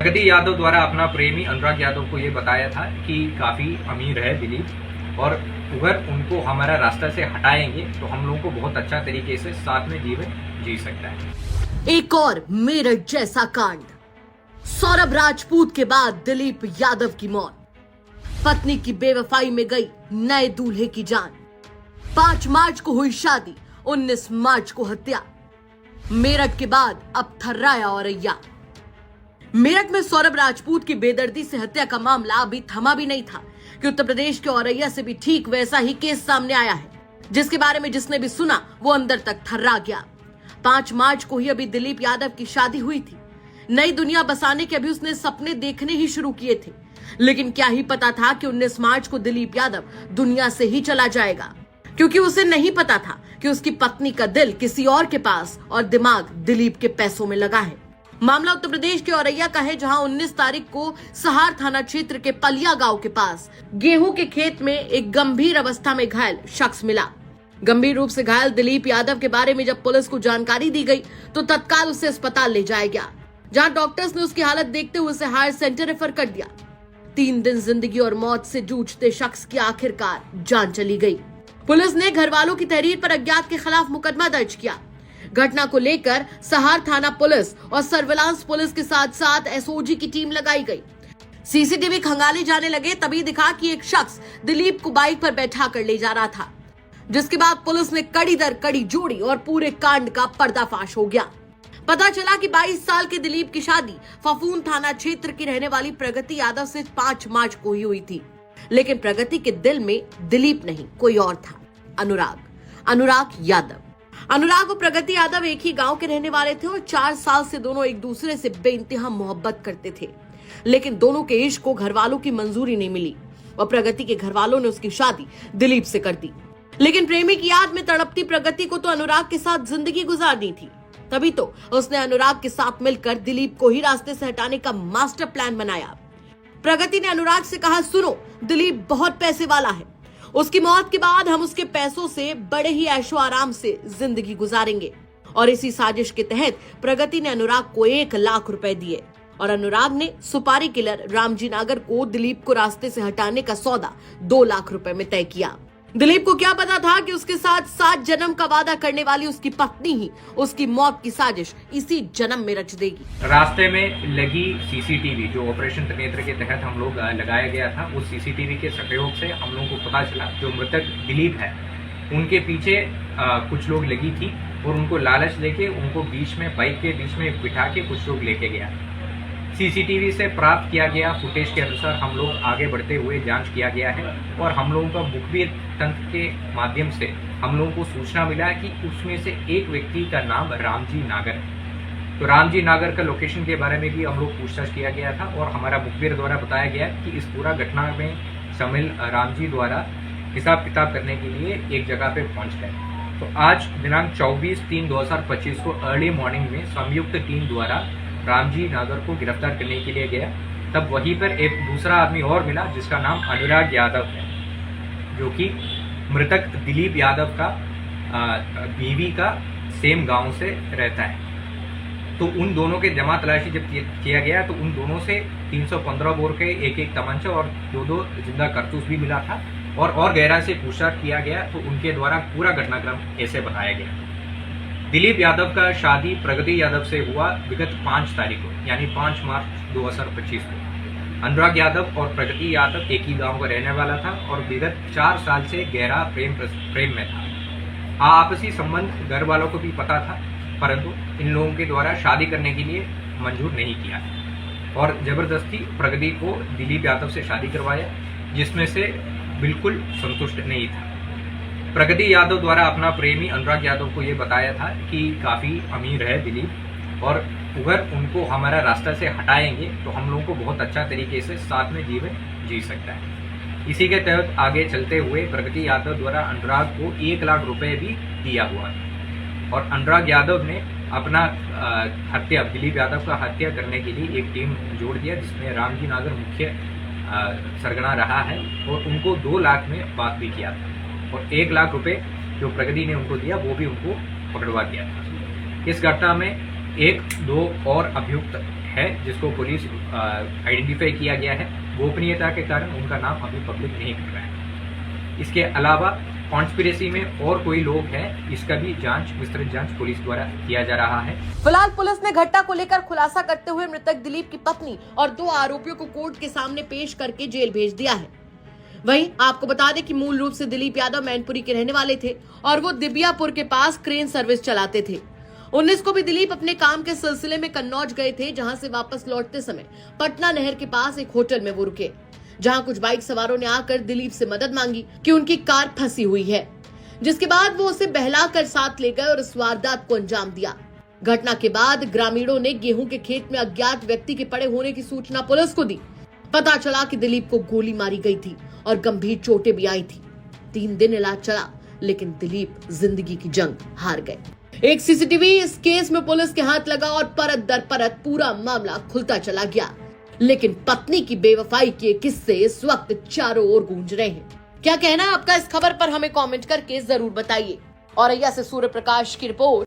प्रगति यादव द्वारा अपना प्रेमी अनुराग यादव को ये बताया था कि काफी अमीर है दिलीप और अगर उनको हमारा रास्ता से हटाएंगे तो हम लोगों को बहुत अच्छा तरीके से साथ में जीवन जी सकता है। एक और मेरठ जैसा कांड। सौरभ राजपूत के बाद दिलीप यादव की मौत। पत्नी की बेवफाई में गई नए दूल्हे की जान। 5 मार्च को हुई शादी, 19 मार्च को हत्या। मेरठ के बाद अब थर्राया औरैया। मेरठ में सौरभ राजपूत की बेदर्दी से हत्या का मामला अभी थमा भी नहीं था कि उत्तर प्रदेश के औरैया से भी ठीक वैसा ही केस सामने आया है, जिसके बारे में जिसने भी सुना वो अंदर तक थर्रा गया। 5 मार्च को ही अभी दिलीप यादव की शादी हुई थी। नई दुनिया बसाने के अभी उसने सपने देखने ही शुरू किए थे, लेकिन क्या ही पता था कि 19 मार्च को दिलीप यादव दुनिया से ही चला जाएगा, क्योंकि उसे नहीं पता था कि उसकी पत्नी का दिल किसी और के पास और दिमाग दिलीप के पैसों में लगा है। मामला उत्तर प्रदेश के औरैया का है, जहां 19 तारीख को सहार थाना क्षेत्र के पलिया गांव के पास गेहूं के खेत में एक गंभीर अवस्था में घायल शख्स मिला। गंभीर रूप से घायल दिलीप यादव के बारे में जब पुलिस को जानकारी दी गई तो तत्काल उसे अस्पताल ले जाया गया, जहां डॉक्टर्स ने उसकी हालत देखते हुए उसे हायर सेंटर रेफर कर दिया। 3 दिन जिंदगी और मौत से जूझते शख्स की आखिरकार जान चली गई। पुलिस ने घर वालों की तहरीर पर अज्ञात के खिलाफ मुकदमा दर्ज किया। घटना को लेकर सहार थाना पुलिस और सर्विलांस पुलिस के साथ साथ एसओजी की टीम लगाई गई। सीसीटीवी खंगाले जाने लगे, तभी दिखा कि एक शख्स दिलीप को बाइक पर बैठा कर ले जा रहा था, जिसके बाद पुलिस ने कड़ी दर कड़ी जोड़ी और पूरे कांड का पर्दाफाश हो गया। पता चला कि 22 साल के दिलीप की शादी फफून थाना क्षेत्र की रहने वाली प्रगति यादव से 5 मार्च को ही हुई थी, लेकिन प्रगति के दिल में दिलीप नहीं कोई और था, अनुराग यादव। अनुराग और प्रगति यादव एक ही गांव के रहने वाले थे और 4 साल से दोनों एक दूसरे से बेइंतहा मोहब्बत करते थे, लेकिन दोनों के इश्क को घर वालों की मंजूरी नहीं मिली और प्रगति के घर वालों ने उसकी शादी दिलीप से कर दी। लेकिन प्रेमी की याद में तड़पती प्रगति को तो अनुराग के साथ जिंदगी गुजारनी थी, तभी तो उसने अनुराग के साथ मिलकर दिलीप को ही रास्ते से हटाने का मास्टर प्लान बनाया। प्रगति ने अनुराग से कहा, सुनो, दिलीप बहुत पैसे वाला है, उसकी मौत के बाद हम उसके पैसों से बड़े ही ऐशो आराम से जिंदगी गुजारेंगे। और इसी साजिश के तहत प्रगति ने अनुराग को 1 लाख रुपए दिए और अनुराग ने सुपारी किलर रामजी नागर को दिलीप को रास्ते से हटाने का सौदा 2 लाख रुपए में तय किया। दिलीप को क्या पता था कि उसके साथ 7 जन्म का वादा करने वाली उसकी पत्नी ही उसकी मौत की साजिश इसी जन्म में रच देगी। रास्ते में लगी सीसीटीवी जो ऑपरेशन त्रिनेत्र के तहत हम लोग लगाया गया था, उस सीसीटीवी के सहयोग से हम लोगों को पता चला जो मृतक दिलीप है उनके पीछे कुछ लोग लगी थी और उनको लालच देके उनको बीच में बाइक के बीच में बिठा के कुछ लोग लेके गया। सीसीटीवी से प्राप्त किया गया फुटेज के अनुसार हम लोग आगे बढ़ते हुए जांच किया गया है और हम लोगों का मुखबिर तंत्र के माध्यम से हम लोगों को सूचना मिला कि उसमें से एक व्यक्ति का नाम रामजी नागर है। तो रामजी नागर का लोकेशन के बारे में भी हम लोग पूछताछ किया गया था और हमारा मुखबिर द्वारा बताया गया कि इस पूरा घटना में शामिल रामजी द्वारा हिसाब किताब करने के लिए एक जगह पे पहुंच गए। तो आज दिनांक 24/3/2025 को अर्ली मॉर्निंग में संयुक्त टीम द्वारा रामजी नागर को गिरफ्तार करने के लिए गया। तब वहीं पर एक दूसरा आदमी और मिला जिसका नाम अनुराग यादव है, जो कि मृतक दिलीप यादव का बीवी का सेम गांव से रहता है। तो उन दोनों के जमा तलाशी जब किया गया तो उन दोनों से 315 बोर के एक तमंचा और 2 जिंदा कारतूस भी मिला था और गहराई से पूछताछ किया गया तो उनके द्वारा पूरा घटनाक्रम ऐसे बताया गया। दिलीप यादव का शादी प्रगति यादव से हुआ विगत 5 तारीख को, यानी 5 मार्च 2025 को। अनुराग यादव और प्रगति यादव एक ही गांव का रहने वाला था और विगत 4 साल से गहरा प्रेम में था। आपसी संबंध घर वालों को भी पता था, परंतु इन लोगों के द्वारा शादी करने के लिए मंजूर नहीं किया और जबरदस्ती प्रगति को दिलीप यादव से शादी करवाया, जिसमें से बिल्कुल संतुष्ट नहीं था। प्रगति यादव द्वारा अपना प्रेमी अनुराग यादव को ये बताया था कि काफी अमीर है दिलीप और अगर उनको हमारा रास्ता से हटाएंगे तो हम लोगों को बहुत अच्छा तरीके से साथ में जीवन जी सकता है। इसी के तहत आगे चलते हुए प्रगति यादव द्वारा अनुराग को 1 लाख रुपए भी दिया हुआ है और अनुराग यादव ने अपना हत्या दिलीप यादव का हत्या करने के लिए एक टीम जोड़ दिया, जिसमें रामजी नागर मुख्य सरगना रहा है और उनको 2 लाख में बात भी किया था और 1 लाख रुपए जो प्रगति ने उनको दिया वो भी उनको पकड़वा दिया था। इस घटना में 1-2 और अभियुक्त है जिसको पुलिस आइडेंटिफाई किया गया है। गोपनीयता के कारण उनका नाम अभी पब्लिक नहीं कर रहा है। इसके अलावा कॉन्स्पिरेसी में और कोई लोग हैं, इसका भी जांच, विस्तृत जांच पुलिस द्वारा किया जा रहा है। फिलहाल पुलिस ने घटना को लेकर खुलासा करते हुए मृतक दिलीप की पत्नी और 2 आरोपियों को कोर्ट के सामने पेश करके जेल भेज दिया है। वहीं आपको बता दें कि मूल रूप से दिलीप यादव मैनपुरी के रहने वाले थे और वो दिबियापुर के पास क्रेन सर्विस चलाते थे। 19 को भी दिलीप अपने काम के सिलसिले में कन्नौज गए थे, जहां से वापस लौटते समय पटना नहर के पास एक होटल में वो रुके, जहां कुछ बाइक सवारों ने आकर दिलीप से मदद मांगी कि उनकी कार फंसी हुई है, जिसके बाद वो उसे बहलाकर साथ ले गए और इस वारदात को अंजाम दिया। घटना के बाद ग्रामीणों ने गेहूं के खेत में अज्ञात व्यक्ति के पड़े होने की सूचना पुलिस को दी। पता चला कि दिलीप को गोली मारी गई थी और गंभीर चोटें भी आई थी। 3 दिन इलाज चला, लेकिन दिलीप जिंदगी की जंग हार गए। एक सीसीटीवी इस केस में पुलिस के हाथ लगा और परत दर परत पूरा मामला खुलता चला गया। लेकिन पत्नी की बेवफाई के किस्से इस वक्त चारों ओर गूंज रहे हैं। क्या कहना है आपका इस खबर पर, हमें कमेंट करके जरूर बताइए। औरैया से सूर्य प्रकाश की रिपोर्ट।